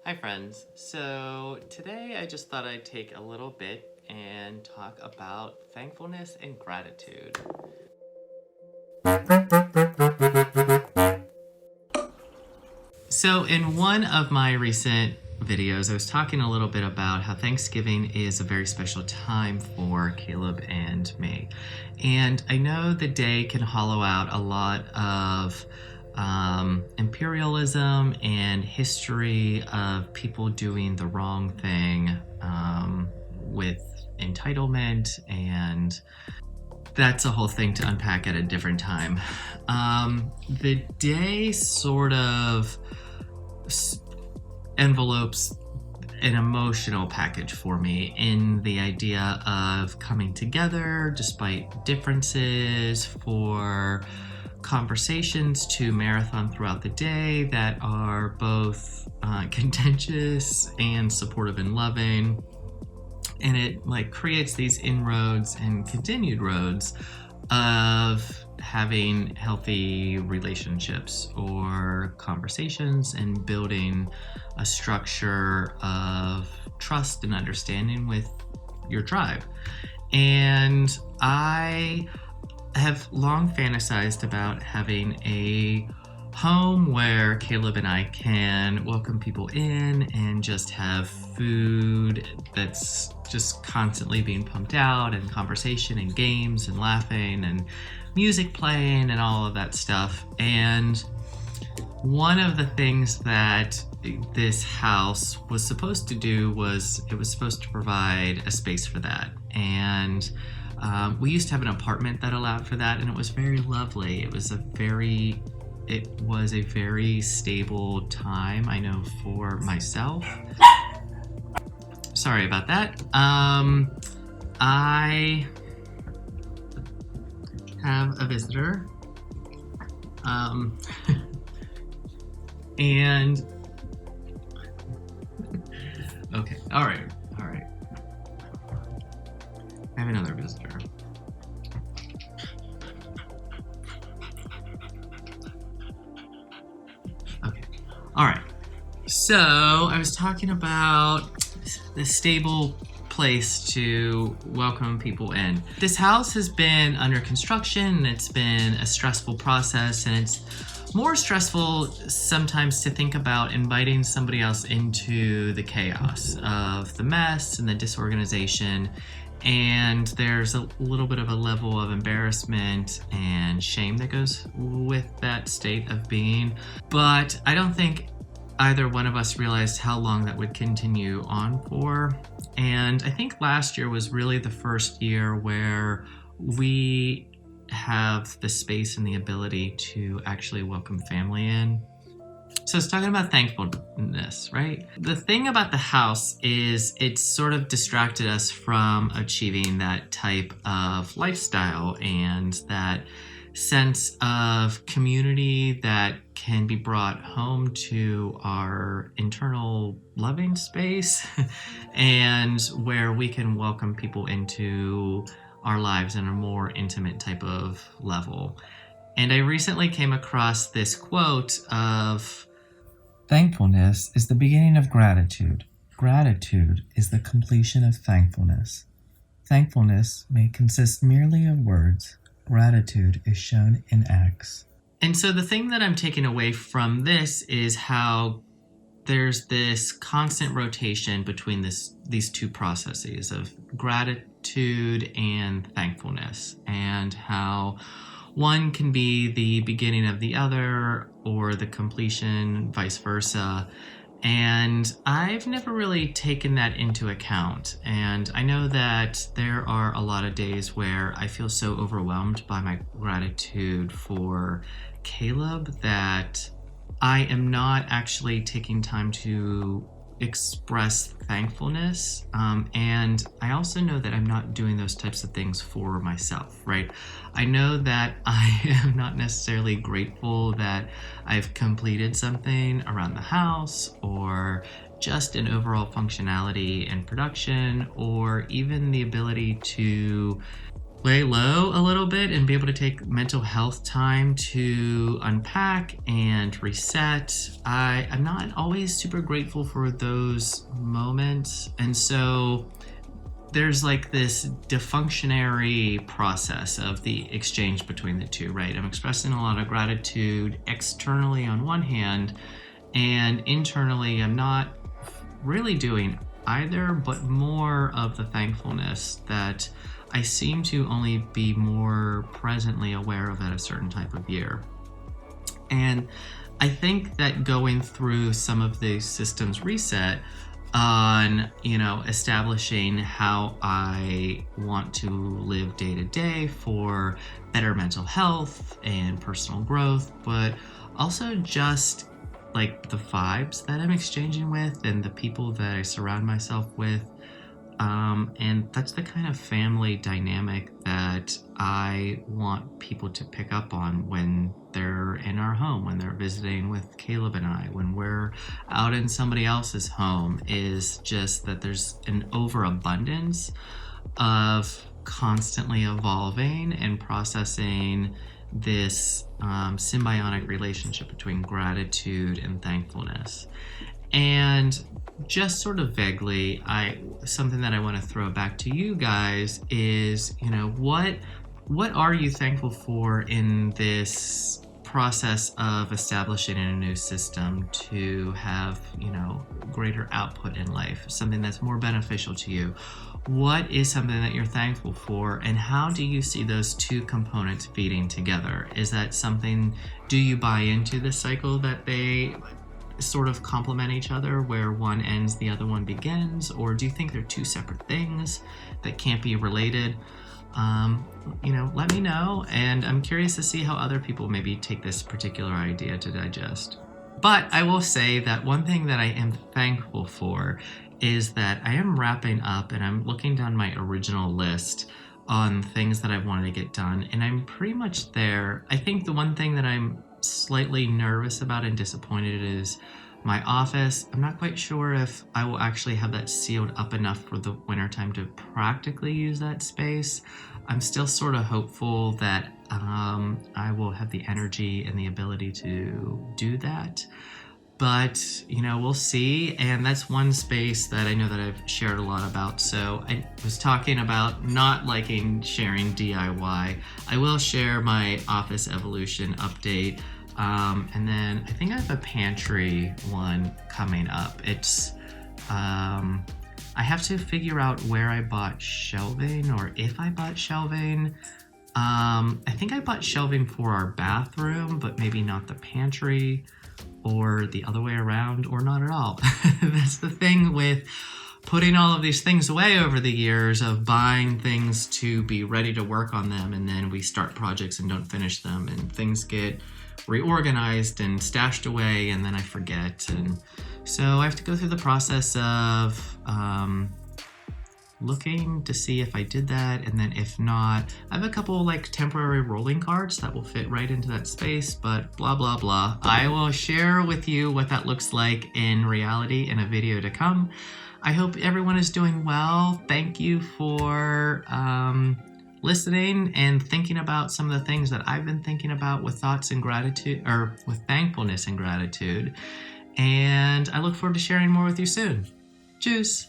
Hi friends, so today I just thought I'd take a little bit and talk about thankfulness and gratitude. So in one of my recent videos, I was talking a little bit about how Thanksgiving is a very special time for Caleb and me. And I know the day can hollow out a lot of imperialism and history of people doing the wrong thing with entitlement, and that's a whole thing to unpack at a different time. The day sort of envelopes an emotional package for me in the idea of coming together despite differences, for conversations to marathon throughout the day that are both contentious and supportive and loving. And it creates these inroads and continued roads of having healthy relationships or conversations and building a structure of trust and understanding with your tribe. And I have long fantasized about having a home where Caleb and I can welcome people in and just have food that's just constantly being pumped out, and conversation and games and laughing and music playing and all of that stuff. And one of the things that this house was supposed to do was it was supposed to provide a space for that. And we used to have an apartment that allowed for that, and it was very lovely. It was a very stable time, I know, for myself. Sorry about that. I have a visitor. And okay, all right. I have another visitor. Okay, all right. So I was talking about the stable place to welcome people in. This house has been under construction, and it's been a stressful process, and it's more stressful sometimes to think about inviting somebody else into the chaos of the mess and the disorganization. And there's a little bit of a level of embarrassment and shame that goes with that state of being. But I don't think either one of us realized how long that would continue on for. And I think last year was really the first year where we have the space and the ability to actually welcome family in. So it's talking about thankfulness, right? The thing about the house is it's sort of distracted us from achieving that type of lifestyle and that sense of community that can be brought home to our internal loving space and where we can welcome people into our lives in a more intimate type of level. And I recently came across this quote of, "Thankfulness is the beginning of gratitude. Gratitude is the completion of thankfulness. Thankfulness may consist merely of words. Gratitude is shown in acts." And so the thing that I'm taking away from this is how there's this constant rotation between these two processes of gratitude and thankfulness, and how one can be the beginning of the other or the completion, vice versa. And I've never really taken that into account. And I know that there are a lot of days where I feel so overwhelmed by my gratitude for Caleb that I am not actually taking time to express thankfulness. And I also know that I'm not doing those types of things for myself, right? I know that I am not necessarily grateful that I've completed something around the house, or just an overall functionality and production, or even the ability to lay low a little bit and be able to take mental health time to unpack and reset. I'm not always super grateful for those moments. And so there's like this defunctionary process of the exchange between the two, right? I'm expressing a lot of gratitude externally on one hand, and internally I'm not really doing either, but more of the thankfulness that I seem to only be more presently aware of at a certain type of year. And I think that going through some of the systems reset on, establishing how I want to live day to day for better mental health and personal growth, but also just like the vibes that I'm exchanging with and the people that I surround myself with. And that's the kind of family dynamic that I want people to pick up on when they're in our home, when they're visiting with Caleb and I, when we're out in somebody else's home, is just that there's an overabundance of constantly evolving and processing this symbiotic relationship between gratitude and thankfulness. And just sort of vaguely, something that I want to throw back to you guys is, what are you thankful for in this process of establishing a new system to have, greater output in life, something that's more beneficial to you? What is something that you're thankful for, and how do you see those two components feeding together? Is that something, do you buy into this cycle that they sort of complement each other, where one ends, the other one begins? Or do you think they're two separate things that can't be related? Let me know, and I'm curious to see how other people maybe take this particular idea to digest. But I will say that one thing that I am thankful for is that I am wrapping up and I'm looking down my original list on things that I wanted to get done, and I'm pretty much there. I think the one thing that I'm slightly nervous about and disappointed is my office. I'm not quite sure if I will actually have that sealed up enough for the wintertime to practically use that space. I'm still sort of hopeful that I will have the energy and the ability to do that. But, we'll see. And that's one space that I know that I've shared a lot about. So I was talking about not liking sharing DIY. I will share my office evolution update. And then I think I have a pantry one coming up. It's, I have to figure out where I bought shelving, or if I bought shelving. I think I bought shelving for our bathroom, but maybe not the pantry, or the other way around, or not at all. That's the thing with putting all of these things away over the years, of buying things to be ready to work on them, and then we start projects and don't finish them, and things get reorganized and stashed away, and then I forget. And so I have to go through the process of looking to see if I did that, and then if not, I have a couple like temporary rolling carts that will fit right into that space, but blah blah blah. I will share with you what that looks like in reality in a video to come. I hope everyone is doing well. Thank you for listening and thinking about some of the things that I've been thinking about with thoughts and gratitude, or with thankfulness and gratitude. And I look forward to sharing more with you soon. Tschüss.